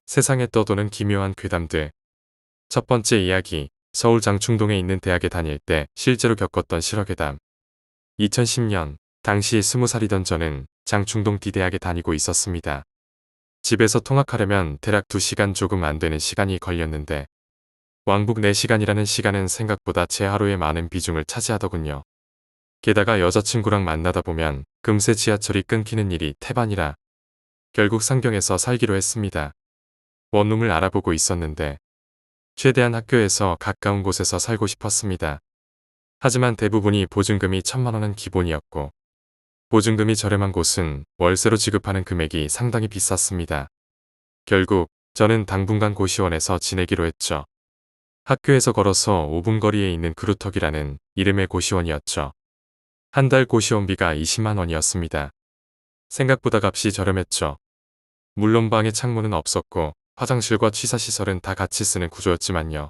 세상에 떠도는 기묘한 괴담들. 첫 번째 이야기, 서울 장충동에 있는 대학에 다닐 때 실제로 겪었던 실화괴담. 2010년, 당시 20살이던 저는 장충동 D대학에 다니고 있었습니다. 집에서 통학하려면 대략 2시간 조금 안 되는 시간이 걸렸는데 왕복 4시간이라는 시간은 생각보다 제 하루의 많은 비중을 차지하더군요. 게다가 여자친구랑 만나다 보면 금세 지하철이 끊기는 일이 태반이라 결국 상경에서 살기로 했습니다. 원룸을 알아보고 있었는데 최대한 학교에서 가까운 곳에서 살고 싶었습니다. 하지만 대부분이 보증금이 1,000만 원은 기본이었고 보증금이 저렴한 곳은 월세로 지급하는 금액이 상당히 비쌌습니다. 결국 저는 당분간 고시원에서 지내기로 했죠. 학교에서 걸어서 5분 거리에 있는 그루터기라는 이름의 고시원이었죠. 한 달 고시원비가 20만 원이었습니다. 생각보다 값이 저렴했죠. 물론 방에 창문은 없었고 화장실과 취사시설은 다 같이 쓰는 구조였지만요.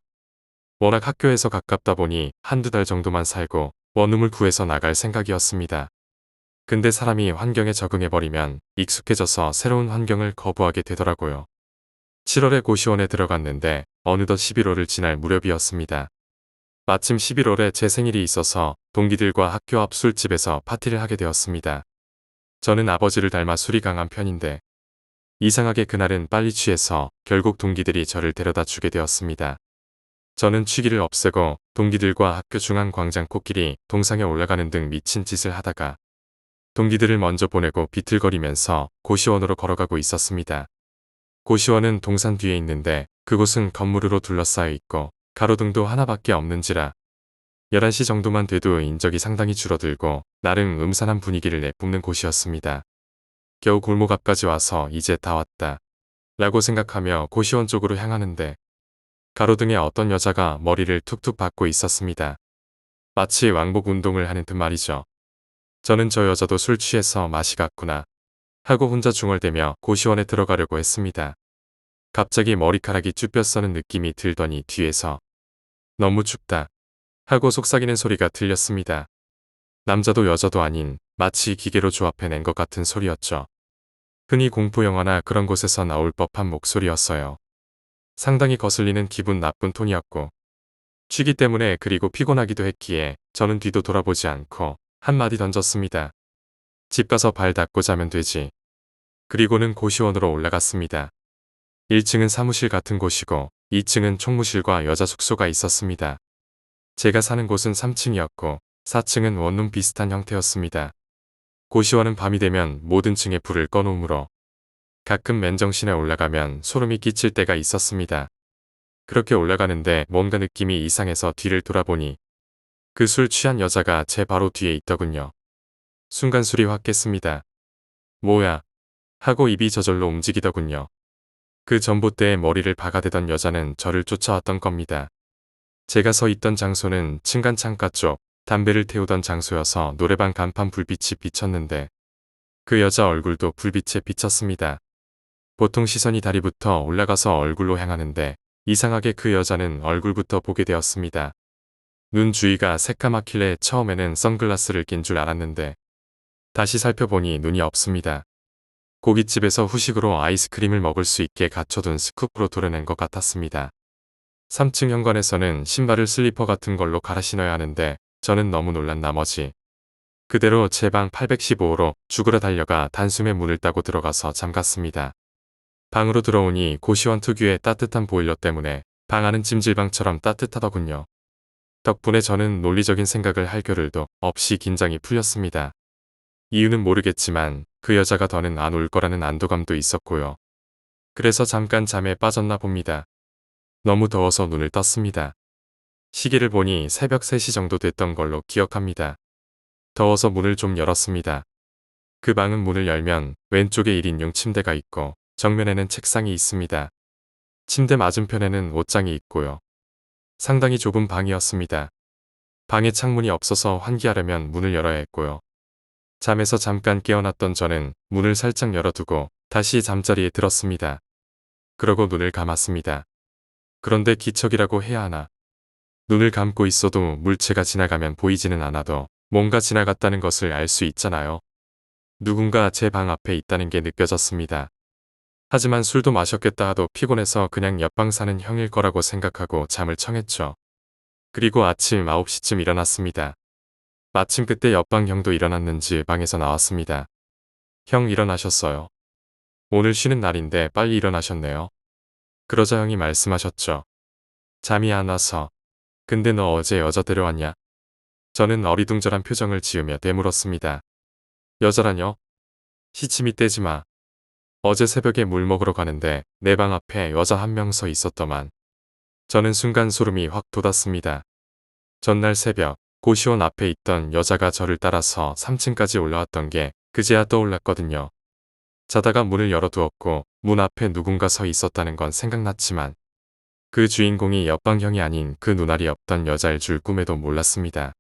워낙 학교에서 가깝다 보니 한두 달 정도만 살고 원룸을 구해서 나갈 생각이었습니다. 근데 사람이 환경에 적응해버리면 익숙해져서 새로운 환경을 거부하게 되더라고요. 7월에 고시원에 들어갔는데 어느덧 11월을 지날 무렵이었습니다. 마침 11월에 제 생일이 있어서 동기들과 학교 앞 술집에서 파티를 하게 되었습니다. 저는 아버지를 닮아 술이 강한 편인데 이상하게 그날은 빨리 취해서 결국 동기들이 저를 데려다 주게 되었습니다. 저는 취기를 없애고 동기들과 학교 중앙광장 코끼리 동상에 올라가는 등 미친 짓을 하다가 동기들을 먼저 보내고 비틀거리면서 고시원으로 걸어가고 있었습니다. 고시원은 동산 뒤에 있는데 그곳은 건물으로 둘러싸여 있고 가로등도 하나밖에 없는지라 11시 정도만 돼도 인적이 상당히 줄어들고 나름 음산한 분위기를 내뿜는 곳이었습니다. 겨우 골목 앞까지 와서 이제 다 왔다 라고 생각하며 고시원 쪽으로 향하는데 가로등에 어떤 여자가 머리를 툭툭 박고 있었습니다. 마치 왕복 운동을 하는 듯 말이죠. 저는 저 여자도 술 취해서 맛이 갔구나 하고 혼자 중얼대며 고시원에 들어가려고 했습니다. 갑자기 머리카락이 쭈뼛 서는 느낌이 들더니 뒤에서 너무 춥다 하고 속삭이는 소리가 들렸습니다. 남자도 여자도 아닌 마치 기계로 조합해낸 것 같은 소리였죠. 흔히 공포영화나 그런 곳에서 나올 법한 목소리였어요. 상당히 거슬리는 기분 나쁜 톤이었고 취기 때문에 그리고 피곤하기도 했기에 저는 뒤도 돌아보지 않고 한마디 던졌습니다. 집 가서 발 닦고 자면 되지. 그리고는 고시원으로 올라갔습니다. 1층은 사무실 같은 곳이고 2층은 총무실과 여자 숙소가 있었습니다. 제가 사는 곳은 3층이었고 4층은 원룸 비슷한 형태였습니다. 고시원은 밤이 되면 모든 층에 불을 꺼놓으므로 가끔 맨정신에 올라가면 소름이 끼칠 때가 있었습니다. 그렇게 올라가는데 뭔가 느낌이 이상해서 뒤를 돌아보니 그 술 취한 여자가 제 바로 뒤에 있더군요. 순간 술이 확 깼습니다. 뭐야? 하고 입이 저절로 움직이더군요. 그 전봇대에 머리를 박아대던 여자는 저를 쫓아왔던 겁니다. 제가 서 있던 장소는 층간 창가 쪽 담배를 태우던 장소여서 노래방 간판 불빛이 비쳤는데 그 여자 얼굴도 불빛에 비쳤습니다. 보통 시선이 다리부터 올라가서 얼굴로 향하는데 이상하게 그 여자는 얼굴부터 보게 되었습니다. 눈 주위가 새까맣길래 처음에는 선글라스를 낀 줄 알았는데 다시 살펴보니 눈이 없습니다. 고깃집에서 후식으로 아이스크림을 먹을 수 있게 갖춰둔 스쿱으로 도려낸 것 같았습니다. 3층 현관에서는 신발을 슬리퍼 같은 걸로 갈아 신어야 하는데 저는 너무 놀란 나머지 그대로 제 방 815호로 죽으러 달려가 단숨에 문을 따고 들어가서 잠갔습니다. 방으로 들어오니 고시원 특유의 따뜻한 보일러 때문에 방 안은 찜질방처럼 따뜻하더군요. 덕분에 저는 논리적인 생각을 할 겨를도 없이 긴장이 풀렸습니다. 이유는 모르겠지만 그 여자가 더는 안 올 거라는 안도감도 있었고요. 그래서 잠깐 잠에 빠졌나 봅니다. 너무 더워서 눈을 떴습니다. 시계를 보니 새벽 3시 정도 됐던 걸로 기억합니다. 더워서 문을 좀 열었습니다. 그 방은 문을 열면 왼쪽에 1인용 침대가 있고 정면에는 책상이 있습니다. 침대 맞은편에는 옷장이 있고요. 상당히 좁은 방이었습니다. 방에 창문이 없어서 환기하려면 문을 열어야 했고요. 잠에서 잠깐 깨어났던 저는 문을 살짝 열어두고 다시 잠자리에 들었습니다. 그러고 눈을 감았습니다. 그런데 기척이라고 해야 하나. 눈을 감고 있어도 물체가 지나가면 보이지는 않아도 뭔가 지나갔다는 것을 알 수 있잖아요. 누군가 제 방 앞에 있다는 게 느껴졌습니다. 하지만 술도 마셨겠다 하도 피곤해서 그냥 옆방 사는 형일 거라고 생각하고 잠을 청했죠. 그리고 아침 9시쯤 일어났습니다. 마침 그때 옆방 형도 일어났는지 방에서 나왔습니다. 형 일어나셨어요. 오늘 쉬는 날인데 빨리 일어나셨네요. 그러자 형이 말씀하셨죠. 잠이 안 와서. 근데 너 어제 여자 데려왔냐? 저는 어리둥절한 표정을 지으며 되물었습니다. 여자라뇨? 시치미 떼지 마. 어제 새벽에 물 먹으러 가는데 내 방 앞에 여자 한 명 서 있었더만. 저는 순간 소름이 확 돋았습니다. 전날 새벽 고시원 앞에 있던 여자가 저를 따라서 3층까지 올라왔던 게 그제야 떠올랐거든요. 자다가 문을 열어두었고 문 앞에 누군가 서 있었다는 건 생각났지만 그 주인공이 옆방 형이 아닌 그 눈알이 없던 여자일 줄 꿈에도 몰랐습니다.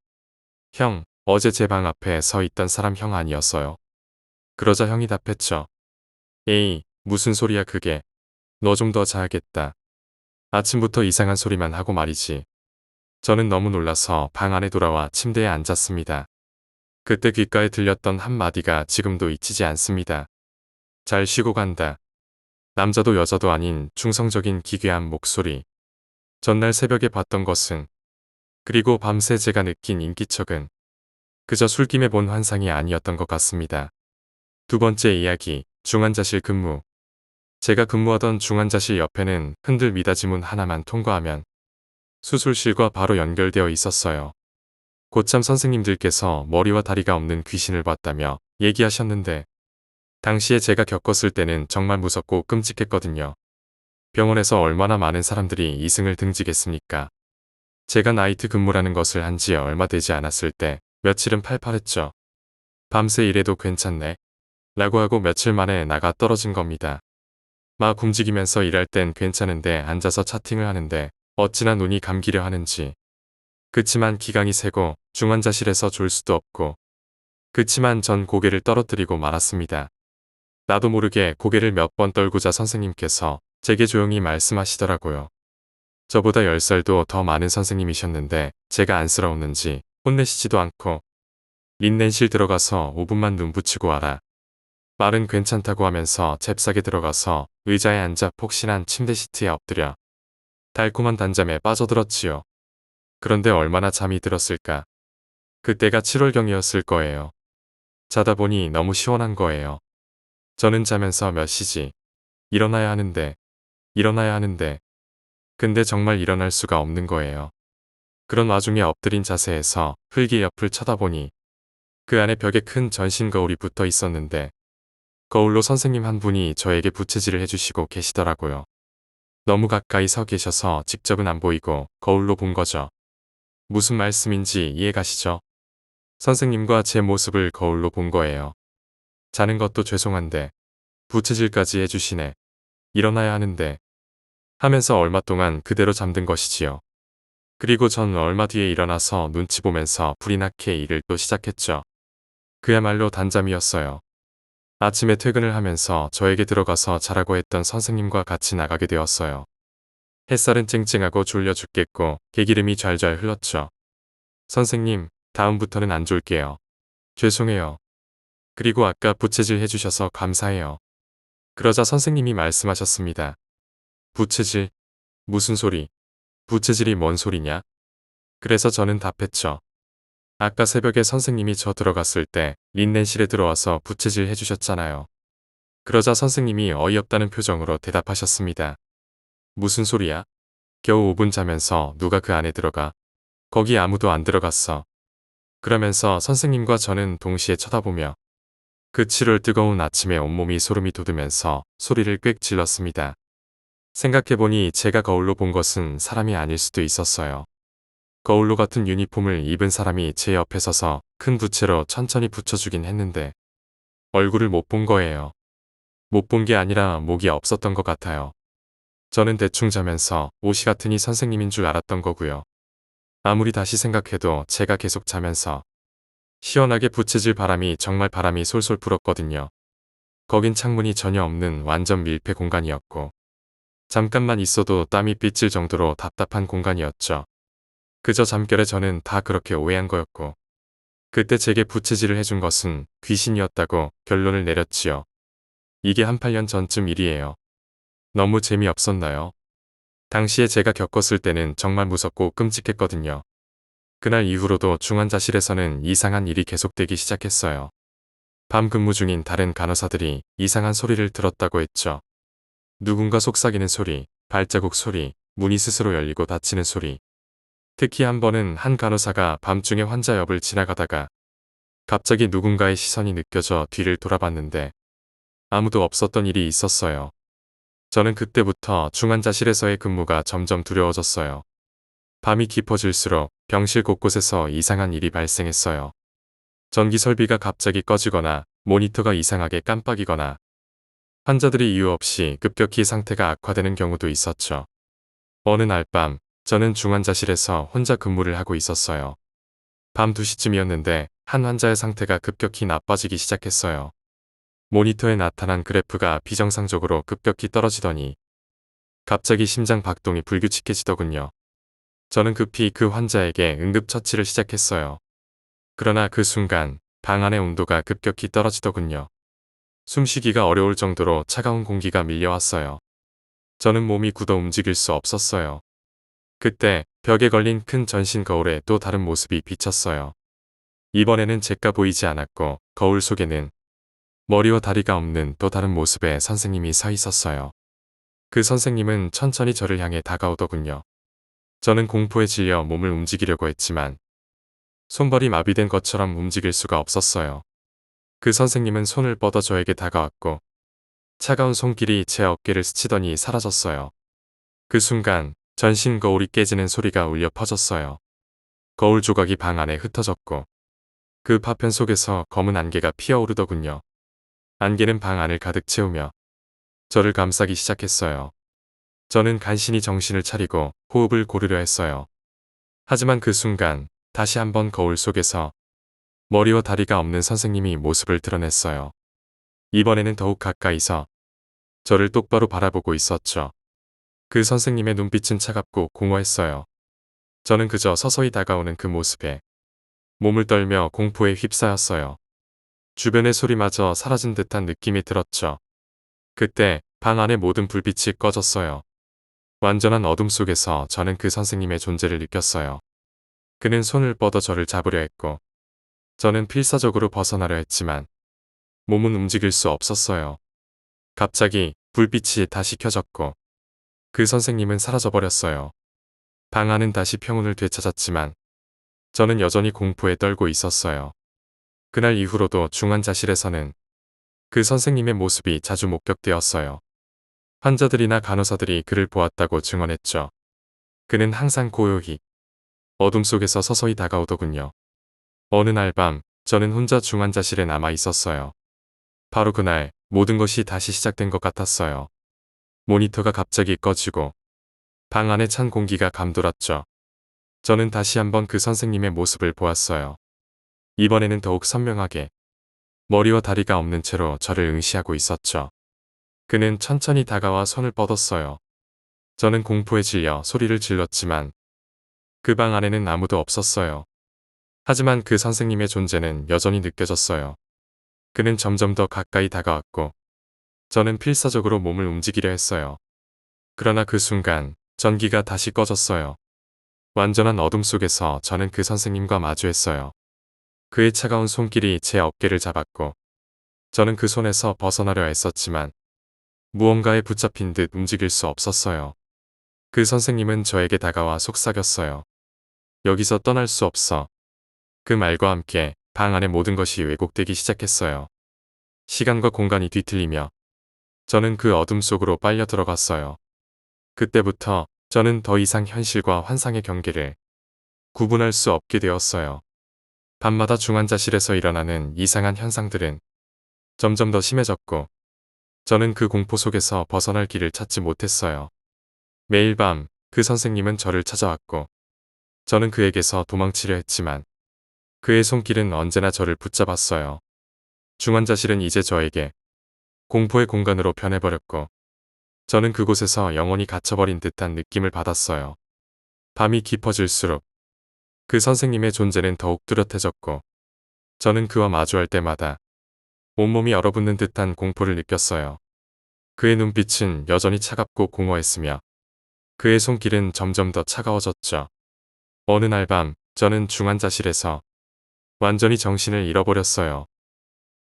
형, 어제 제 방 앞에 서 있던 사람 형 아니었어요? 그러자 형이 답했죠. 에이, 무슨 소리야 그게. 너 좀 더 자야겠다. 아침부터 이상한 소리만 하고 말이지. 저는 너무 놀라서 방 안에 돌아와 침대에 앉았습니다. 그때 귓가에 들렸던 한마디가 지금도 잊히지 않습니다. 잘 쉬고 간다. 남자도 여자도 아닌 중성적인 기괴한 목소리. 전날 새벽에 봤던 것은, 그리고 밤새 제가 느낀 인기척은 그저 술김에 본 환상이 아니었던 것 같습니다. 두 번째 이야기, 중환자실 근무. 제가 근무하던 중환자실 옆에는 흔들 미닫이문 하나만 통과하면 수술실과 바로 연결되어 있었어요. 고참 선생님들께서 머리와 다리가 없는 귀신을 봤다며 얘기하셨는데 당시에 제가 겪었을 때는 정말 무섭고 끔찍했거든요. 병원에서 얼마나 많은 사람들이 이승을 등지겠습니까? 제가 나이트 근무라는 것을 한 지 얼마 되지 않았을 때 며칠은 팔팔했죠. 밤새 일해도 괜찮네? 라고 하고 며칠 만에 나가 떨어진 겁니다. 막 움직이면서 일할 땐 괜찮은데 앉아서 차팅을 하는데 어찌나 눈이 감기려 하는지. 그치만 기강이 세고 중환자실에서 졸 수도 없고. 그치만 전 고개를 떨어뜨리고 말았습니다. 나도 모르게 고개를 몇 번 떨구자 선생님께서 제게 조용히 말씀하시더라고요. 저보다 10살도 더 많은 선생님이셨는데 제가 안쓰러웠는지 혼내시지도 않고 린넨실 들어가서 5분만 눈 붙이고 와라. 말은 괜찮다고 하면서 잽싸게 들어가서 의자에 앉아 폭신한 침대 시트에 엎드려 달콤한 단잠에 빠져들었지요. 그런데 얼마나 잠이 들었을까. 그때가 7월경이었을 거예요. 자다 보니 너무 시원한 거예요. 저는 자면서 몇 시지. 일어나야 하는데. 근데 정말 일어날 수가 없는 거예요. 그런 와중에 엎드린 자세에서 흙의 옆을 쳐다보니 그 안에 벽에 큰 전신 거울이 붙어 있었는데 거울로 선생님 한 분이 저에게 부채질을 해주시고 계시더라고요. 너무 가까이 서 계셔서 직접은 안 보이고 거울로 본 거죠. 무슨 말씀인지 이해 가시죠? 선생님과 제 모습을 거울로 본 거예요. 자는 것도 죄송한데 부채질까지 해주시네. 일어나야 하는데 하면서 얼마 동안 그대로 잠든 것이지요. 그리고 전 얼마 뒤에 일어나서 눈치 보면서 불이 나게 일을 또 시작했죠. 그야말로 단잠이었어요. 아침에 퇴근을 하면서 저에게 들어가서 자라고 했던 선생님과 같이 나가게 되었어요. 햇살은 쨍쨍하고 졸려 죽겠고 개기름이 좔좔 흘렀죠. 선생님, 다음부터는 안 졸게요. 죄송해요. 그리고 아까 부채질 해주셔서 감사해요. 그러자 선생님이 말씀하셨습니다. 부채질? 무슨 소리? 부채질이 뭔 소리냐? 그래서 저는 답했죠. 아까 새벽에 선생님이 저 들어갔을 때 린넨실에 들어와서 부채질 해주셨잖아요. 그러자 선생님이 어이없다는 표정으로 대답하셨습니다. 무슨 소리야? 겨우 5분 자면서 누가 그 안에 들어가? 거기 아무도 안 들어갔어. 그러면서 선생님과 저는 동시에 쳐다보며 그 7월 뜨거운 아침에 온몸이 소름이 돋으면서 소리를 꽥 질렀습니다. 생각해보니 제가 거울로 본 것은 사람이 아닐 수도 있었어요. 거울로 같은 유니폼을 입은 사람이 제 옆에 서서 큰 부채로 천천히 붙여주긴 했는데 얼굴을 못 본 거예요. 못 본 게 아니라 목이 없었던 것 같아요. 저는 대충 자면서 옷이 같으니 선생님인 줄 알았던 거고요. 아무리 다시 생각해도 제가 계속 자면서 시원하게 부채질 바람이 정말 바람이 솔솔 불었거든요. 거긴 창문이 전혀 없는 완전 밀폐 공간이었고 잠깐만 있어도 땀이 삐질 정도로 답답한 공간이었죠. 그저 잠결에 저는 다 그렇게 오해한 거였고 그때 제게 부채질을 해준 것은 귀신이었다고 결론을 내렸지요. 이게 한 8년 전쯤 일이에요. 너무 재미없었나요? 당시에 제가 겪었을 때는 정말 무섭고 끔찍했거든요. 그날 이후로도 중환자실에서는 이상한 일이 계속되기 시작했어요. 밤 근무 중인 다른 간호사들이 이상한 소리를 들었다고 했죠. 누군가 속삭이는 소리, 발자국 소리, 문이 스스로 열리고 닫히는 소리. 특히 한 번은 한 간호사가 밤중에 환자 옆을 지나가다가 갑자기 누군가의 시선이 느껴져 뒤를 돌아봤는데 아무도 없었던 일이 있었어요. 저는 그때부터 중환자실에서의 근무가 점점 두려워졌어요. 밤이 깊어질수록 병실 곳곳에서 이상한 일이 발생했어요. 전기 설비가 갑자기 꺼지거나 모니터가 이상하게 깜빡이거나 환자들이 이유 없이 급격히 상태가 악화되는 경우도 있었죠. 어느 날 밤, 저는 중환자실에서 혼자 근무를 하고 있었어요. 밤 2시쯤이었는데 한 환자의 상태가 급격히 나빠지기 시작했어요. 모니터에 나타난 그래프가 비정상적으로 급격히 떨어지더니 갑자기 심장 박동이 불규칙해지더군요. 저는 급히 그 환자에게 응급처치를 시작했어요. 그러나 그 순간 방 안의 온도가 급격히 떨어지더군요. 숨쉬기가 어려울 정도로 차가운 공기가 밀려왔어요. 저는 몸이 굳어 움직일 수 없었어요. 그때 벽에 걸린 큰 전신 거울에 또 다른 모습이 비쳤어요. 이번에는 제가 보이지 않았고 거울 속에는 머리와 다리가 없는 또 다른 모습의 선생님이 서 있었어요. 그 선생님은 천천히 저를 향해 다가오더군요. 저는 공포에 질려 몸을 움직이려고 했지만 손발이 마비된 것처럼 움직일 수가 없었어요. 그 선생님은 손을 뻗어 저에게 다가왔고 차가운 손길이 제 어깨를 스치더니 사라졌어요. 그 순간 전신 거울이 깨지는 소리가 울려 퍼졌어요. 거울 조각이 방 안에 흩어졌고 그 파편 속에서 검은 안개가 피어오르더군요. 안개는 방 안을 가득 채우며 저를 감싸기 시작했어요. 저는 간신히 정신을 차리고 호흡을 고르려 했어요. 하지만 그 순간 다시 한번 거울 속에서 머리와 다리가 없는 선생님이 모습을 드러냈어요. 이번에는 더욱 가까이서 저를 똑바로 바라보고 있었죠. 그 선생님의 눈빛은 차갑고 공허했어요. 저는 그저 서서히 다가오는 그 모습에 몸을 떨며 공포에 휩싸였어요. 주변의 소리마저 사라진 듯한 느낌이 들었죠. 그때 방 안의 모든 불빛이 꺼졌어요. 완전한 어둠 속에서 저는 그 선생님의 존재를 느꼈어요. 그는 손을 뻗어 저를 잡으려 했고 저는 필사적으로 벗어나려 했지만 몸은 움직일 수 없었어요. 갑자기 불빛이 다시 켜졌고 그 선생님은 사라져버렸어요. 방 안은 다시 평온을 되찾았지만 저는 여전히 공포에 떨고 있었어요. 그날 이후로도 중환자실에서는 그 선생님의 모습이 자주 목격되었어요. 환자들이나 간호사들이 그를 보았다고 증언했죠. 그는 항상 고요히 어둠 속에서 서서히 다가오더군요. 어느 날 밤 저는 혼자 중환자실에 남아 있었어요. 바로 그날 모든 것이 다시 시작된 것 같았어요. 모니터가 갑자기 꺼지고 방 안에 찬 공기가 감돌았죠. 저는 다시 한번 그 선생님의 모습을 보았어요. 이번에는 더욱 선명하게 머리와 다리가 없는 채로 저를 응시하고 있었죠. 그는 천천히 다가와 손을 뻗었어요. 저는 공포에 질려 소리를 질렀지만 그 방 안에는 아무도 없었어요. 하지만 그 선생님의 존재는 여전히 느껴졌어요. 그는 점점 더 가까이 다가왔고 저는 필사적으로 몸을 움직이려 했어요. 그러나 그 순간 전기가 다시 꺼졌어요. 완전한 어둠 속에서 저는 그 선생님과 마주했어요. 그의 차가운 손길이 제 어깨를 잡았고 저는 그 손에서 벗어나려 했었지만 무언가에 붙잡힌 듯 움직일 수 없었어요. 그 선생님은 저에게 다가와 속삭였어요. 여기서 떠날 수 없어. 그 말과 함께 방 안의 모든 것이 왜곡되기 시작했어요. 시간과 공간이 뒤틀리며 저는 그 어둠 속으로 빨려 들어갔어요. 그때부터 저는 더 이상 현실과 환상의 경계를 구분할 수 없게 되었어요. 밤마다 중환자실에서 일어나는 이상한 현상들은 점점 더 심해졌고 저는 그 공포 속에서 벗어날 길을 찾지 못했어요. 매일 밤 그 선생님은 저를 찾아왔고 저는 그에게서 도망치려 했지만 그의 손길은 언제나 저를 붙잡았어요. 중환자실은 이제 저에게 공포의 공간으로 변해버렸고 저는 그곳에서 영원히 갇혀버린 듯한 느낌을 받았어요. 밤이 깊어질수록 그 선생님의 존재는 더욱 뚜렷해졌고 저는 그와 마주할 때마다 온몸이 얼어붙는 듯한 공포를 느꼈어요. 그의 눈빛은 여전히 차갑고 공허했으며 그의 손길은 점점 더 차가워졌죠. 어느 날 밤 저는 중환자실에서 완전히 정신을 잃어버렸어요.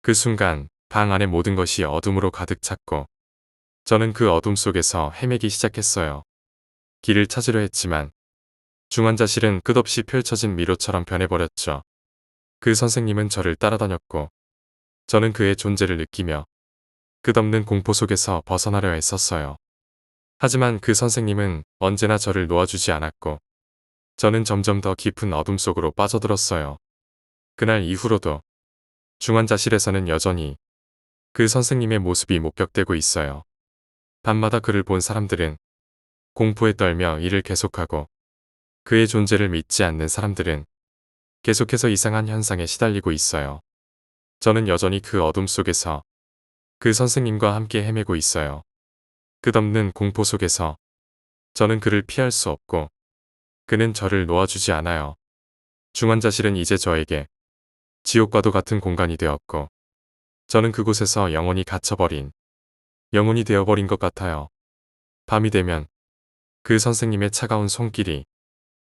그 순간 방 안의 모든 것이 어둠으로 가득 찼고 저는 그 어둠 속에서 헤매기 시작했어요. 길을 찾으려 했지만 중환자실은 끝없이 펼쳐진 미로처럼 변해버렸죠. 그 선생님은 저를 따라다녔고 저는 그의 존재를 느끼며 끝없는 공포 속에서 벗어나려 했었어요. 하지만 그 선생님은 언제나 저를 놓아주지 않았고 저는 점점 더 깊은 어둠 속으로 빠져들었어요. 그날 이후로도 중환자실에서는 여전히 그 선생님의 모습이 목격되고 있어요. 밤마다 그를 본 사람들은 공포에 떨며 일을 계속하고 그의 존재를 믿지 않는 사람들은 계속해서 이상한 현상에 시달리고 있어요. 저는 여전히 그 어둠 속에서 그 선생님과 함께 헤매고 있어요. 끝없는 공포 속에서 저는 그를 피할 수 없고 그는 저를 놓아주지 않아요. 중환자실은 이제 저에게 지옥과도 같은 공간이 되었고 저는 그곳에서 영원히 갇혀버린 영혼이 되어버린 것 같아요. 밤이 되면 그 선생님의 차가운 손길이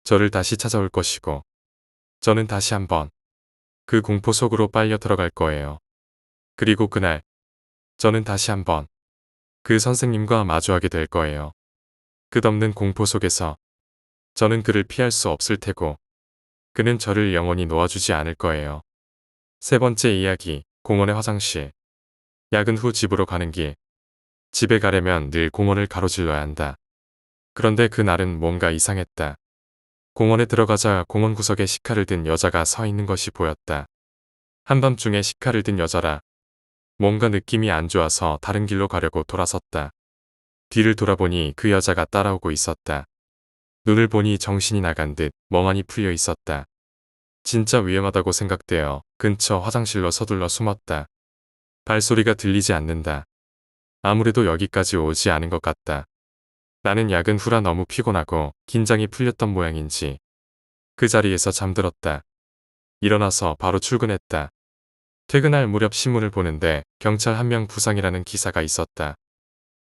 저를 다시 찾아올 것이고 저는 다시 한번 그 공포 속으로 빨려 들어갈 거예요. 그리고 그날 저는 다시 한번 그 선생님과 마주하게 될 거예요. 끝없는 공포 속에서 저는 그를 피할 수 없을 테고 그는 저를 영원히 놓아주지 않을 거예요. 세 번째 이야기, 공원의 화장실. 야근 후 집으로 가는 길. 집에 가려면 늘 공원을 가로질러야 한다. 그런데 그날은 뭔가 이상했다. 공원에 들어가자 공원 구석에 식칼을 든 여자가 서 있는 것이 보였다. 한밤중에 식칼을 든 여자라. 뭔가 느낌이 안 좋아서 다른 길로 가려고 돌아섰다. 뒤를 돌아보니 그 여자가 따라오고 있었다. 눈을 보니 정신이 나간 듯 멍하니 풀려 있었다. 진짜 위험하다고 생각되어 근처 화장실로 서둘러 숨었다. 발소리가 들리지 않는다. 아무래도 여기까지 오지 않은 것 같다. 나는 야근 후라 너무 피곤하고 긴장이 풀렸던 모양인지 그 자리에서 잠들었다. 일어나서 바로 출근했다. 퇴근할 무렵 신문을 보는데 경찰 한 명 부상이라는 기사가 있었다.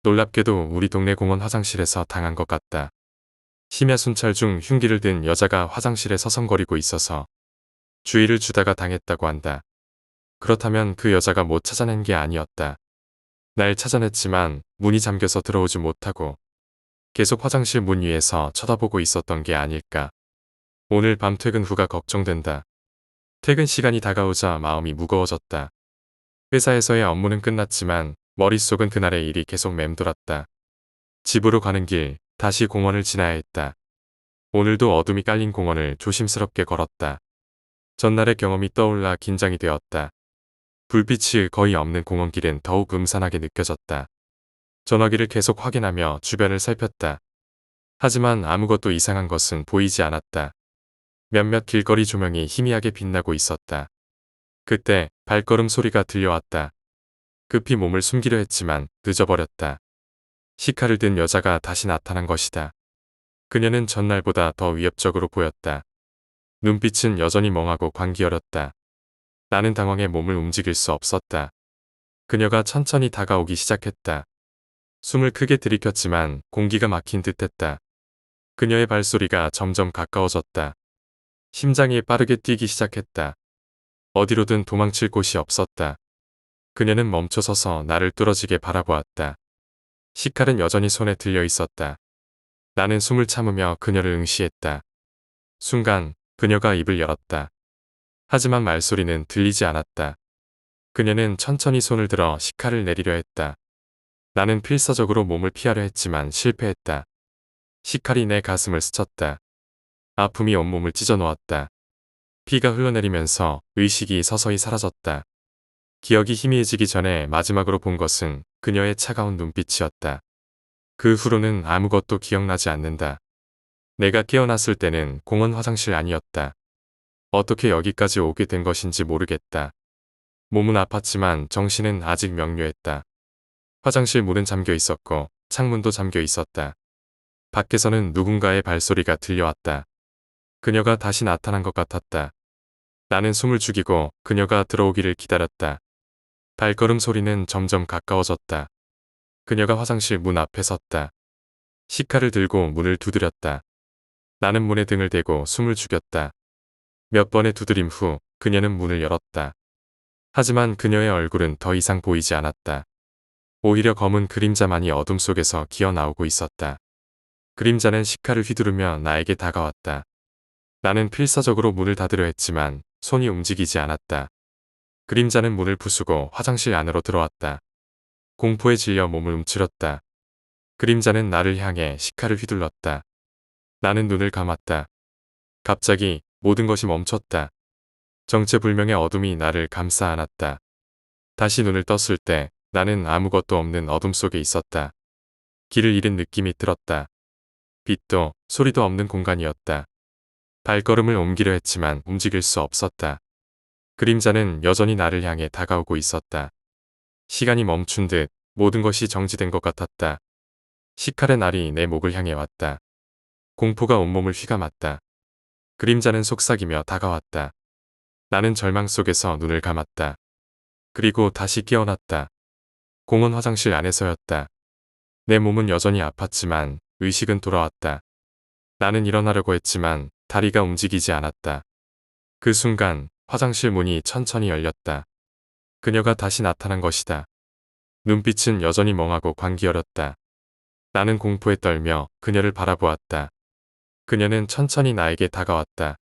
놀랍게도 우리 동네 공원 화장실에서 당한 것 같다. 심야 순찰 중 흉기를 든 여자가 화장실에 서성거리고 있어서 주의를 주다가 당했다고 한다. 그렇다면 그 여자가 못 찾아낸 게 아니었다. 날 찾아냈지만 문이 잠겨서 들어오지 못하고 계속 화장실 문 위에서 쳐다보고 있었던 게 아닐까. 오늘 밤 퇴근 후가 걱정된다. 퇴근 시간이 다가오자 마음이 무거워졌다. 회사에서의 업무는 끝났지만 머릿속은 그날의 일이 계속 맴돌았다. 집으로 가는 길, 다시 공원을 지나야 했다. 오늘도 어둠이 깔린 공원을 조심스럽게 걸었다. 전날의 경험이 떠올라 긴장이 되었다. 불빛이 거의 없는 공원길은 더욱 음산하게 느껴졌다. 전화기를 계속 확인하며 주변을 살폈다. 하지만 아무것도 이상한 것은 보이지 않았다. 몇몇 길거리 조명이 희미하게 빛나고 있었다. 그때 발걸음 소리가 들려왔다. 급히 몸을 숨기려 했지만 늦어버렸다. 식칼을 든 여자가 다시 나타난 것이다. 그녀는 전날보다 더 위협적으로 보였다. 눈빛은 여전히 멍하고 광기어렸다. 나는 당황해 몸을 움직일 수 없었다. 그녀가 천천히 다가오기 시작했다. 숨을 크게 들이켰지만 공기가 막힌 듯했다. 그녀의 발소리가 점점 가까워졌다. 심장이 빠르게 뛰기 시작했다. 어디로든 도망칠 곳이 없었다. 그녀는 멈춰서서 나를 뚫어지게 바라보았다. 식칼은 여전히 손에 들려 있었다. 나는 숨을 참으며 그녀를 응시했다. 순간 그녀가 입을 열었다. 하지만 말소리는 들리지 않았다. 그녀는 천천히 손을 들어 식칼을 내리려 했다. 나는 필사적으로 몸을 피하려 했지만 실패했다. 식칼이 내 가슴을 스쳤다. 아픔이 온몸을 찢어 놓았다. 피가 흘러내리면서 의식이 서서히 사라졌다. 기억이 희미해지기 전에 마지막으로 본 것은 그녀의 차가운 눈빛이었다. 그 후로는 아무것도 기억나지 않는다. 내가 깨어났을 때는 공원 화장실 아니었다. 어떻게 여기까지 오게 된 것인지 모르겠다. 몸은 아팠지만 정신은 아직 명료했다. 화장실 문은 잠겨 있었고 창문도 잠겨 있었다. 밖에서는 누군가의 발소리가 들려왔다. 그녀가 다시 나타난 것 같았다. 나는 숨을 죽이고 그녀가 들어오기를 기다렸다. 발걸음 소리는 점점 가까워졌다. 그녀가 화장실 문 앞에 섰다. 시카를 들고 문을 두드렸다. 나는 문에 등을 대고 숨을 죽였다. 몇 번의 두드림 후 그녀는 문을 열었다. 하지만 그녀의 얼굴은 더 이상 보이지 않았다. 오히려 검은 그림자만이 어둠 속에서 기어 나오고 있었다. 그림자는 시카를 휘두르며 나에게 다가왔다. 나는 필사적으로 문을 닫으려 했지만 손이 움직이지 않았다. 그림자는 문을 부수고 화장실 안으로 들어왔다. 공포에 질려 몸을 움츠렸다. 그림자는 나를 향해 시카를 휘둘렀다. 나는 눈을 감았다. 갑자기 모든 것이 멈췄다. 정체불명의 어둠이 나를 감싸 안았다. 다시 눈을 떴을 때 나는 아무것도 없는 어둠 속에 있었다. 길을 잃은 느낌이 들었다. 빛도 소리도 없는 공간이었다. 발걸음을 옮기려 했지만 움직일 수 없었다. 그림자는 여전히 나를 향해 다가오고 있었다. 시간이 멈춘 듯 모든 것이 정지된 것 같았다. 시칼의 날이 내 목을 향해 왔다. 공포가 온몸을 휘감았다. 그림자는 속삭이며 다가왔다. 나는 절망 속에서 눈을 감았다. 그리고 다시 깨어났다. 공원 화장실 안에서였다. 내 몸은 여전히 아팠지만 의식은 돌아왔다. 나는 일어나려고 했지만 다리가 움직이지 않았다. 그 순간 화장실 문이 천천히 열렸다. 그녀가 다시 나타난 것이다. 눈빛은 여전히 멍하고 광기어렸다. 나는 공포에 떨며 그녀를 바라보았다. 그녀는 천천히 나에게 다가왔다.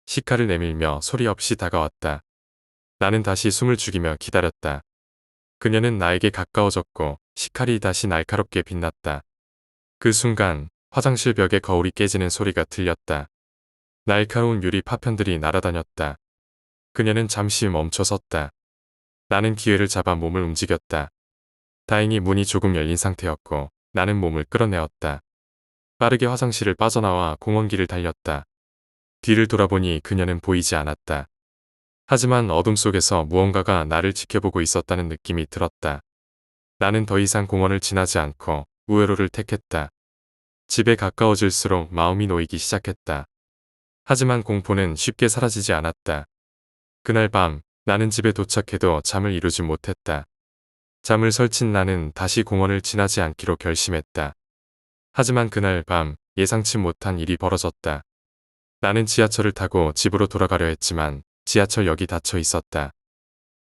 시카를 내밀며 소리 없이 다가왔다. 나는 다시 숨을 죽이며 기다렸다. 그녀는 나에게 가까워졌고 시칼이 다시 날카롭게 빛났다. 그 순간 화장실 벽에 거울이 깨지는 소리가 들렸다. 날카로운 유리 파편들이 날아다녔다. 그녀는 잠시 멈춰 섰다. 나는 기회를 잡아 몸을 움직였다. 다행히 문이 조금 열린 상태였고 나는 몸을 끌어내었다. 빠르게 화장실을 빠져나와 공원길을 달렸다. 뒤를 돌아보니 그녀는 보이지 않았다. 하지만 어둠 속에서 무언가가 나를 지켜보고 있었다는 느낌이 들었다. 나는 더 이상 공원을 지나지 않고 우회로를 택했다. 집에 가까워질수록 마음이 놓이기 시작했다. 하지만 공포는 쉽게 사라지지 않았다. 그날 밤 나는 집에 도착해도 잠을 이루지 못했다. 잠을 설친 나는 다시 공원을 지나지 않기로 결심했다. 하지만 그날 밤 예상치 못한 일이 벌어졌다. 나는 지하철을 타고 집으로 돌아가려 했지만 지하철역이 닫혀 있었다.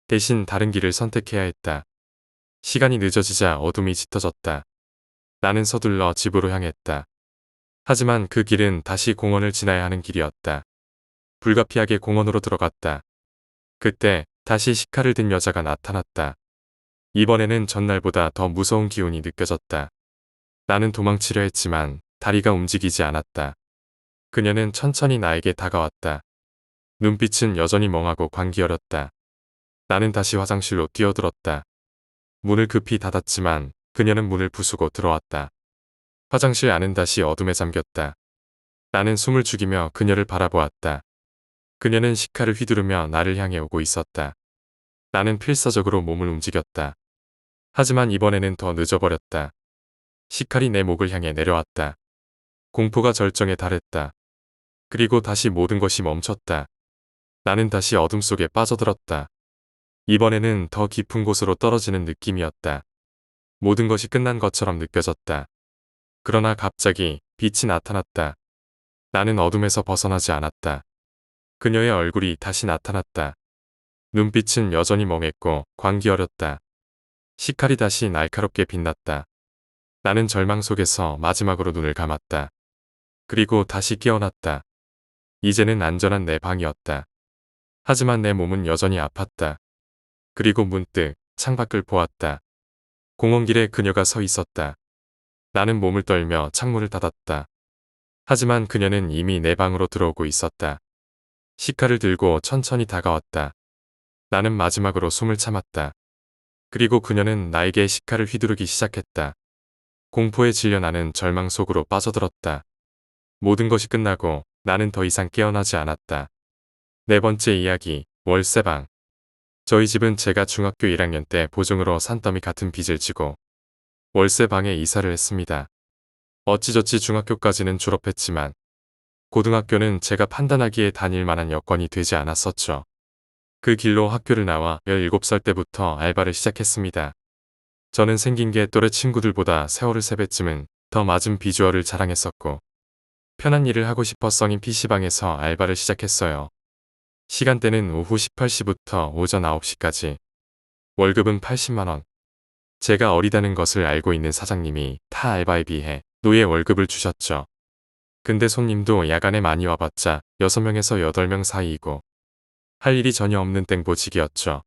대신 다른 길을 선택해야 했다. 시간이 늦어지자 어둠이 짙어졌다. 나는 서둘러 집으로 향했다. 하지만 그 길은 다시 공원을 지나야 하는 길이었다. 불가피하게 공원으로 들어갔다. 그때 다시 시카를 든 여자가 나타났다. 이번에는 전날보다 더 무서운 기운이 느껴졌다. 나는 도망치려 했지만 다리가 움직이지 않았다. 그녀는 천천히 나에게 다가왔다. 눈빛은 여전히 멍하고 광기어렸다. 나는 다시 화장실로 뛰어들었다. 문을 급히 닫았지만 그녀는 문을 부수고 들어왔다. 화장실 안은 다시 어둠에 잠겼다. 나는 숨을 죽이며 그녀를 바라보았다. 그녀는 시카를 휘두르며 나를 향해 오고 있었다. 나는 필사적으로 몸을 움직였다. 하지만 이번에는 더 늦어버렸다. 시칼이 내 목을 향해 내려왔다. 공포가 절정에 달했다. 그리고 다시 모든 것이 멈췄다. 나는 다시 어둠 속에 빠져들었다. 이번에는 더 깊은 곳으로 떨어지는 느낌이었다. 모든 것이 끝난 것처럼 느껴졌다. 그러나 갑자기 빛이 나타났다. 나는 어둠에서 벗어나지 않았다. 그녀의 얼굴이 다시 나타났다. 눈빛은 여전히 멍했고 광기어렸다. 시칼이 다시 날카롭게 빛났다. 나는 절망 속에서 마지막으로 눈을 감았다. 그리고 다시 깨어났다. 이제는 안전한 내 방이었다. 하지만 내 몸은 여전히 아팠다. 그리고 문득 창밖을 보았다. 공원길에 그녀가 서 있었다. 나는 몸을 떨며 창문을 닫았다. 하지만 그녀는 이미 내 방으로 들어오고 있었다. 시칼을 들고 천천히 다가왔다. 나는 마지막으로 숨을 참았다. 그리고 그녀는 나에게 시칼을 휘두르기 시작했다. 공포에 질려 나는 절망 속으로 빠져들었다. 모든 것이 끝나고 나는 더 이상 깨어나지 않았다. 네 번째 이야기, 월세방. 저희 집은 제가 중학교 1학년 때 보증으로 산더미 같은 빚을 지고 월세방에 이사를 했습니다. 어찌저찌 중학교까지는 졸업했지만 고등학교는 제가 판단하기에 다닐 만한 여건이 되지 않았었죠. 그 길로 학교를 나와 17살 때부터 알바를 시작했습니다. 저는 생긴 게 또래 친구들보다 세월을 3배쯤은 더 맞은 비주얼을 자랑했었고 편한 일을 하고 싶어 성인 PC방에서 알바를 시작했어요. 시간대는 오후 18시부터 오전 9시까지. 월급은 80만원. 제가 어리다는 것을 알고 있는 사장님이 타 알바에 비해 노예 월급을 주셨죠. 근데 손님도 야간에 많이 와봤자 6명에서 8명 사이이고 할 일이 전혀 없는 땡보직이었죠.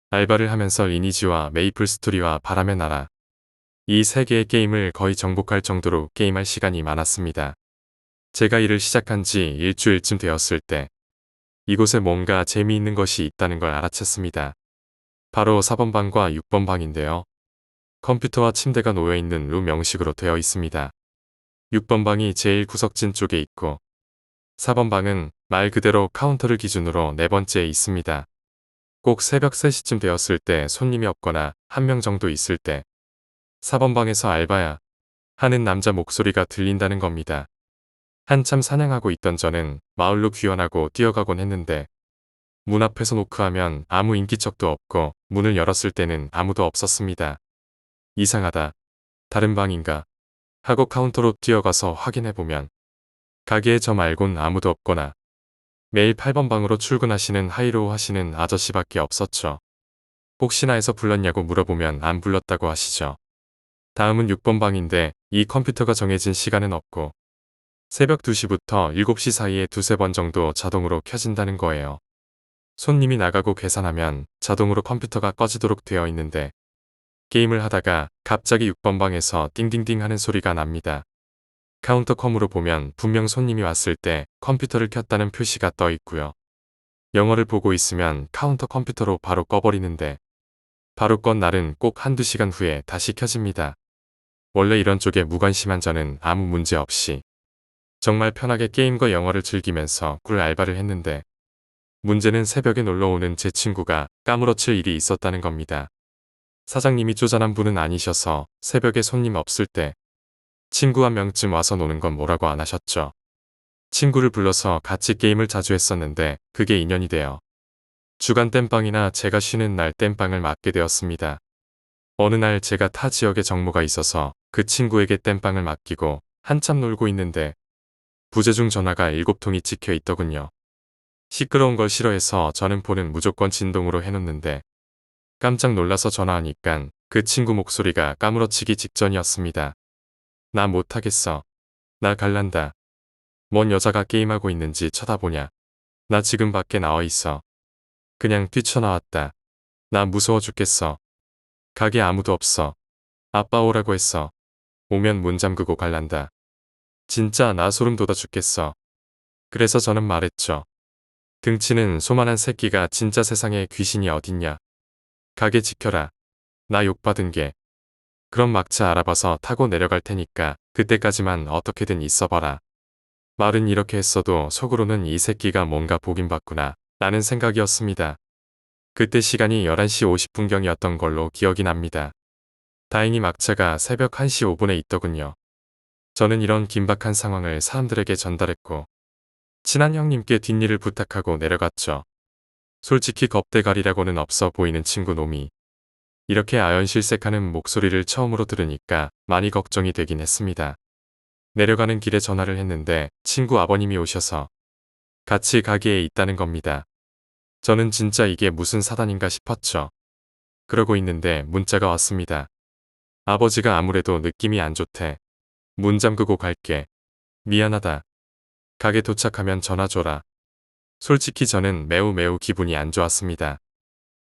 알바를 하면서 리니지와 메이플 스토리와 바람의 나라 이 세 개의 게임을 거의 정복할 정도로 게임할 시간이 많았습니다. 제가 일을 시작한 지 일주일쯤 되었을 때 이곳에 뭔가 재미있는 것이 있다는 걸 알아챘습니다. 바로 4번 방과 6번 방인데요. 컴퓨터와 침대가 놓여있는 룸 형식으로 되어 있습니다. 6번 방이 제일 구석진 쪽에 있고 4번 방은 말 그대로 카운터를 기준으로 네 번째에 있습니다. 꼭 새벽 3시쯤 되었을 때 손님이 없거나 한 명 정도 있을 때 4번 방에서 알바야 하는 남자 목소리가 들린다는 겁니다. 한참 사냥하고 있던 저는 마을로 귀환하고 뛰어가곤 했는데 문 앞에서 노크하면 아무 인기척도 없고 문을 열었을 때는 아무도 없었습니다. 이상하다. 다른 방인가? 하고 카운터로 뛰어가서 확인해보면 가게에 저 말곤 아무도 없거나 매일 8번 방으로 출근하시는 하이로우 하시는 아저씨밖에 없었죠. 혹시나 해서 불렀냐고 물어보면 안 불렀다고 하시죠. 다음은 6번 방인데 이 컴퓨터가 정해진 시간은 없고 새벽 2시부터 7시 사이에 두세 번 정도 자동으로 켜진다는 거예요. 손님이 나가고 계산하면 자동으로 컴퓨터가 꺼지도록 되어 있는데 게임을 하다가 갑자기 6번 방에서 띵띵띵 하는 소리가 납니다. 카운터컴으로 보면 분명 손님이 왔을 때 컴퓨터를 켰다는 표시가 떠 있고요. 영어를 보고 있으면 카운터 컴퓨터로 바로 꺼버리는데 바로 건 날은 꼭 한두 시간 후에 다시 켜집니다. 원래 이런 쪽에 무관심한 저는 아무 문제 없이 정말 편하게 게임과 영어를 즐기면서 꿀 알바를 했는데 문제는 새벽에 놀러오는 제 친구가 까무러칠 일이 있었다는 겁니다. 사장님이 쪼잔한 분은 아니셔서 새벽에 손님 없을 때 친구 한 명쯤 와서 노는 건 뭐라고 안 하셨죠. 친구를 불러서 같이 게임을 자주 했었는데 그게 인연이 돼요. 주간 땜빵이나 제가 쉬는 날 땜빵을 맡게 되었습니다. 어느 날 제가 타 지역에 정모가 있어서 그 친구에게 땜빵을 맡기고 한참 놀고 있는데 부재중 전화가 7통이 찍혀 있더군요. 시끄러운 걸 싫어해서 저는 폰은 무조건 진동으로 해놓는데 깜짝 놀라서 전화하니깐 그 친구 목소리가 까무러치기 직전이었습니다. 나 못하겠어. 나 갈란다. 뭔 여자가 게임하고 있는지 쳐다보냐. 나 지금 밖에 나와 있어. 그냥 뛰쳐나왔다. 나 무서워 죽겠어. 가게 아무도 없어. 아빠 오라고 했어. 오면 문 잠그고 갈란다. 진짜 나 소름 돋아 죽겠어. 그래서 저는 말했죠. 등치는 소만한 새끼가 진짜 세상에 귀신이 어딨냐. 가게 지켜라. 나 욕받은 게. 그럼 막차 알아봐서 타고 내려갈 테니까 그때까지만 어떻게든 있어봐라. 말은 이렇게 했어도 속으로는 이 새끼가 뭔가 보긴 봤구나 라는 생각이었습니다. 그때 시간이 11시 50분경이었던 걸로 기억이 납니다. 다행히 막차가 새벽 1시 5분에 있더군요. 저는 이런 긴박한 상황을 사람들에게 전달했고 친한 형님께 뒷일을 부탁하고 내려갔죠. 솔직히 겁대가리라고는 없어 보이는 친구 놈이 이렇게 아연실색하는 목소리를 처음으로 들으니까 많이 걱정이 되긴 했습니다. 내려가는 길에 전화를 했는데 친구 아버님이 오셔서 같이 가게에 있다는 겁니다. 저는 진짜 이게 무슨 사단인가 싶었죠. 그러고 있는데 문자가 왔습니다. 아버지가 아무래도 느낌이 안 좋대. 문 잠그고 갈게. 미안하다. 가게 도착하면 전화 줘라. 솔직히 저는 매우 기분이 안 좋았습니다.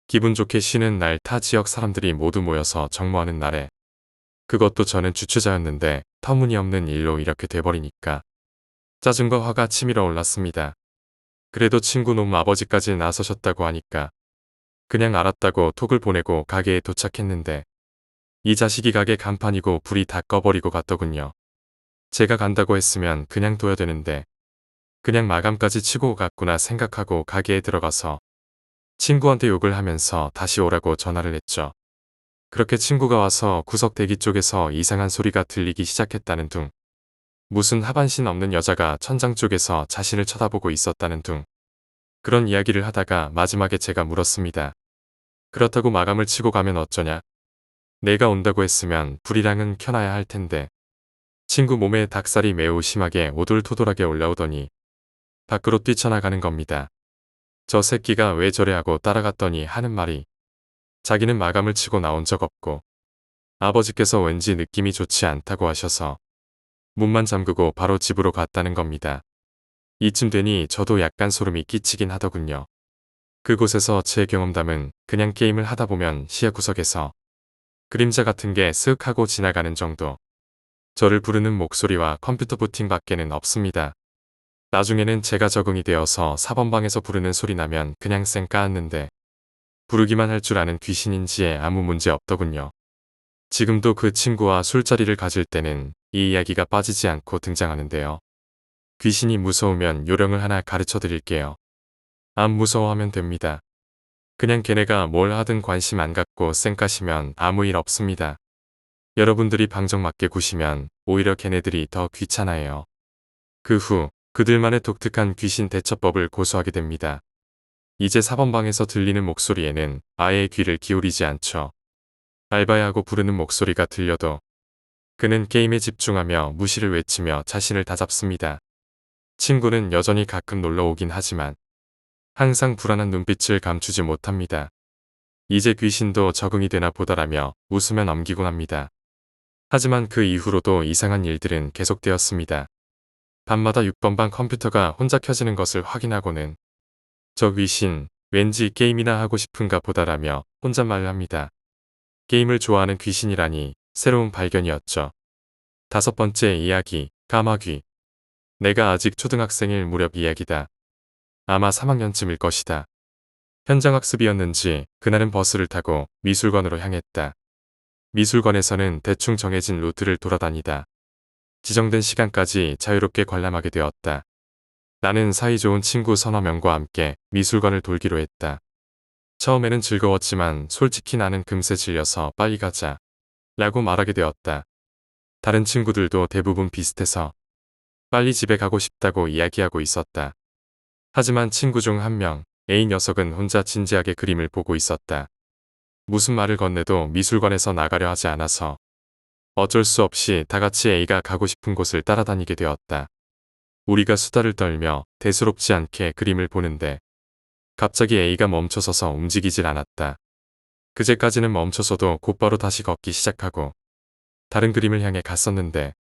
기분 좋게 쉬는 날 타 지역 사람들이 모두 모여서 정모하는 날에 그것도 저는 주최자였는데 터무니없는 일로 이렇게 돼버리니까 짜증과 화가 치밀어 올랐습니다. 그래도 친구 놈 아버지까지 나서셨다고 하니까 그냥 알았다고 톡을 보내고 가게에 도착했는데 이 자식이 가게 간판이고 불이 다 꺼버리고 갔더군요. 제가 간다고 했으면 그냥 둬야 되는데 그냥 마감까지 치고 갔구나 생각하고 가게에 들어가서 친구한테 욕을 하면서 다시 오라고 전화를 했죠. 그렇게 친구가 와서 구석 대기 쪽에서 이상한 소리가 들리기 시작했다는 둥. 무슨 하반신 없는 여자가 천장 쪽에서 자신을 쳐다보고 있었다는 둥. 그런 이야기를 하다가 마지막에 제가 물었습니다. 그렇다고 마감을 치고 가면 어쩌냐? 내가 온다고 했으면 불이랑은 켜놔야 할 텐데. 친구 몸에 닭살이 매우 심하게 오돌토돌하게 올라오더니 밖으로 뛰쳐나가는 겁니다. 저 새끼가 왜 저래 하고 따라갔더니 하는 말이 자기는 마감을 치고 나온 적 없고 아버지께서 왠지 느낌이 좋지 않다고 하셔서 문만 잠그고 바로 집으로 갔다는 겁니다. 이쯤 되니 저도 약간 소름이 끼치긴 하더군요. 그곳에서 제 경험담은 그냥 게임을 하다 보면 시야 구석에서 그림자 같은 게 쓱 하고 지나가는 정도. 저를 부르는 목소리와 컴퓨터 부팅 밖에는 없습니다. 나중에는 제가 적응이 되어서 4번방에서 부르는 소리 나면 그냥 쌩 까았는데 부르기만 할 줄 아는 귀신인지에 아무 문제 없더군요. 지금도 그 친구와 술자리를 가질 때는 이 이야기가 빠지지 않고 등장하는데요. 귀신이 무서우면 요령을 하나 가르쳐 드릴게요. 안 무서워하면 됩니다. 그냥 걔네가 뭘 하든 관심 안 갖고 쌩까시면 아무 일 없습니다. 여러분들이 방정맞게 구시면 오히려 걔네들이 더 귀찮아해요. 그 후 그들만의 독특한 귀신 대처법을 고수하게 됩니다. 이제 4번방에서 들리는 목소리에는 아예 귀를 기울이지 않죠. 알바야 하고 부르는 목소리가 들려도 그는 게임에 집중하며 무시를 외치며 자신을 다잡습니다. 친구는 여전히 가끔 놀러 오긴 하지만 항상 불안한 눈빛을 감추지 못합니다. 이제 귀신도 적응이 되나 보다라며 웃으며 넘기곤 합니다. 하지만 그 이후로도 이상한 일들은 계속되었습니다. 밤마다 6번방 컴퓨터가 혼자 켜지는 것을 확인하고는 저 귀신 왠지 게임이나 하고 싶은가 보다라며 혼잣말을 합니다. 게임을 좋아하는 귀신이라니 새로운 발견이었죠. 5번째 이야기, 까마귀. 내가 아직 초등학생일 무렵 이야기다. 아마 3학년쯤일 것이다. 현장학습이었는지 그날은 버스를 타고 미술관으로 향했다. 미술관에서는 대충 정해진 루트를 돌아다니다 지정된 시간까지 자유롭게 관람하게 되었다. 나는 사이좋은 친구 서너 명과 함께 미술관을 돌기로 했다. 처음에는 즐거웠지만 솔직히 나는 금세 질려서 빨리 가자 라고 말하게 되었다. 다른 친구들도 대부분 비슷해서 빨리 집에 가고 싶다고 이야기하고 있었다. 하지만 친구 중 한 명, A 녀석은 혼자 진지하게 그림을 보고 있었다. 무슨 말을 건네도 미술관에서 나가려 하지 않아서 어쩔 수 없이 다같이 A가 가고 싶은 곳을 따라다니게 되었다. 우리가 수다를 떨며 대수롭지 않게 그림을 보는데 갑자기 A가 멈춰서서 움직이질 않았다. 그제까지는 멈춰서도 곧바로 다시 걷기 시작하고 다른 그림을 향해 갔었는데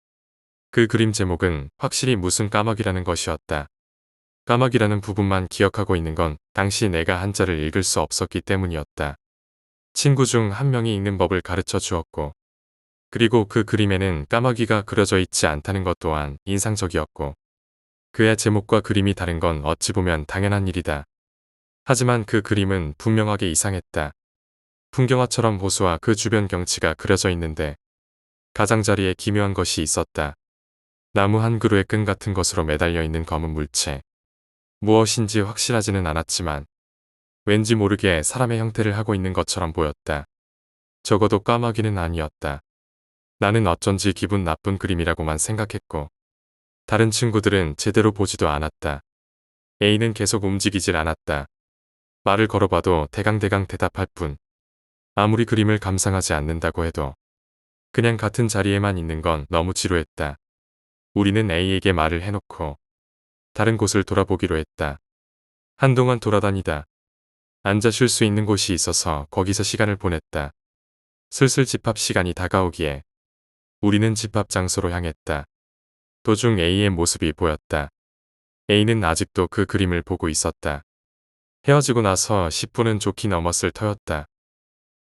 그 그림 제목은 확실히 무슨 까마귀라는 것이었다. 까마귀라는 부분만 기억하고 있는 건 당시 내가 한자를 읽을 수 없었기 때문이었다. 친구 중 한 명이 읽는 법을 가르쳐 주었고 그리고 그 그림에는 까마귀가 그려져 있지 않다는 것 또한 인상적이었고 그의 제목과 그림이 다른 건 어찌 보면 당연한 일이다. 하지만 그 그림은 분명하게 이상했다. 풍경화처럼 호수와 그 주변 경치가 그려져 있는데 가장자리에 기묘한 것이 있었다. 나무 한 그루의 끈 같은 것으로 매달려 있는 검은 물체. 무엇인지 확실하지는 않았지만 왠지 모르게 사람의 형태를 하고 있는 것처럼 보였다. 적어도 까마귀는 아니었다. 나는 어쩐지 기분 나쁜 그림이라고만 생각했고 다른 친구들은 제대로 보지도 않았다. A는 계속 움직이질 않았다. 말을 걸어봐도 대강대강 대답할 뿐. 아무리 그림을 감상하지 않는다고 해도 그냥 같은 자리에만 있는 건 너무 지루했다. 우리는 A에게 말을 해놓고 다른 곳을 돌아보기로 했다. 한동안 돌아다니다 앉아 쉴 수 있는 곳이 있어서 거기서 시간을 보냈다. 슬슬 집합 시간이 다가오기에 우리는 집합 장소로 향했다. 도중 A의 모습이 보였다. A는 아직도 그 그림을 보고 있었다. 헤어지고 나서 10분은 좋게 넘었을 터였다.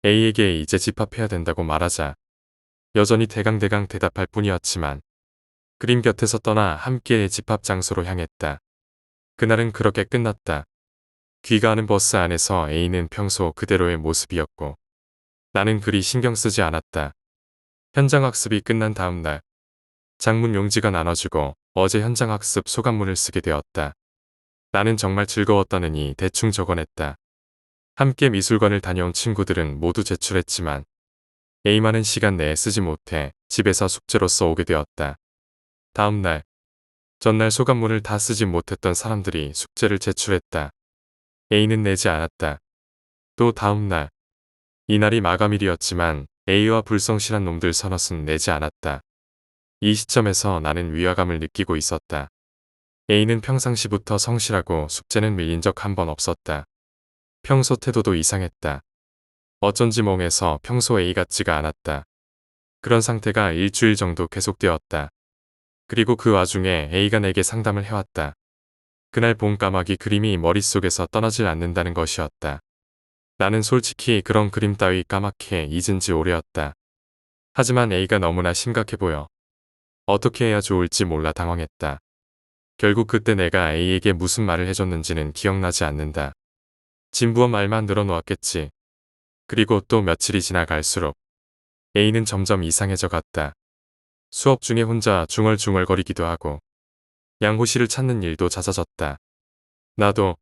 A에게 이제 집합해야 된다고 말하자 여전히 대강대강 대답할 뿐이었지만 그림 곁에서 떠나 함께 집합 장소로 향했다. 그날은 그렇게 끝났다. 귀가하는 버스 안에서 A는 평소 그대로의 모습이었고 나는 그리 신경 쓰지 않았다. 현장학습이 끝난 다음 날 장문 용지가 나눠주고 어제 현장학습 소감문을 쓰게 되었다. 나는 정말 즐거웠다느니 대충 적어냈다. 함께 미술관을 다녀온 친구들은 모두 제출했지만 A만은 시간 내에 쓰지 못해 집에서 숙제로써 오게 되었다. 다음 날, 전날 소감문을 다 쓰지 못했던 사람들이 숙제를 제출했다. A는 내지 않았다. 또 다음 날. 이날이 마감일이었지만 A와 불성실한 놈들 서너은 내지 않았다. 이 시점에서 나는 위화감을 느끼고 있었다. A는 평상시부터 성실하고 숙제는 밀린 적 한 번 없었다. 평소 태도도 이상했다. 어쩐지 멍해서 평소 A 같지가 않았다. 그런 상태가 일주일 정도 계속되었다. 그리고 그 와중에 A가 내게 상담을 해왔다. 그날 본 까마귀 그림이 머릿속에서 떠나질 않는다는 것이었다. 나는 솔직히 그런 그림 따위 까맣게 잊은 지 오래였다. 하지만 A가 너무나 심각해 보여. 어떻게 해야 좋을지 몰라 당황했다. 결국 그때 내가 A에게 무슨 말을 해줬는지는 기억나지 않는다. 진부한 말만 늘어놓았겠지. 그리고 또 며칠이 지나갈수록 A는 점점 이상해져 갔다. 수업 중에 혼자 중얼중얼거리기도 하고 양호실을 찾는 일도 잦아졌다. 나도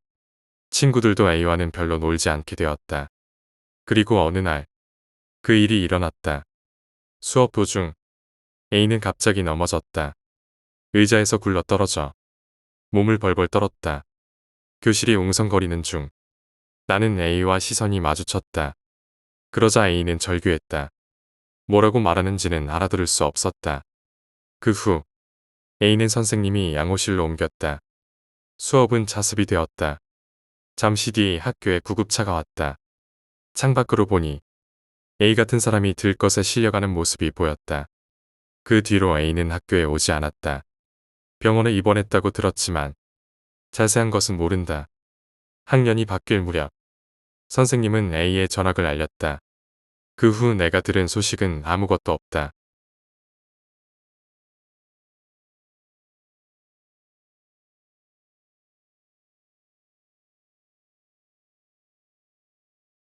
친구들도 A와는 별로 놀지 않게 되었다. 그리고 어느 날 그 일이 일어났다. 수업 도중 A는 갑자기 넘어졌다. 의자에서 굴러 떨어져 몸을 벌벌 떨었다. 교실이 웅성거리는 중 나는 A와 시선이 마주쳤다. 그러자 A는 절규했다. 뭐라고 말하는지는 알아들을 수 없었다. 그 후 A는 선생님이 양호실로 옮겼다. 수업은 자습이 되었다. 잠시 뒤 학교에 구급차가 왔다. 창밖으로 보니 A 같은 사람이 들것에 실려가는 모습이 보였다. 그 뒤로 A는 학교에 오지 않았다. 병원에 입원했다고 들었지만 자세한 것은 모른다. 학년이 바뀔 무렵 선생님은 A의 전학을 알렸다. 그 후 내가 들은 소식은 아무것도 없다.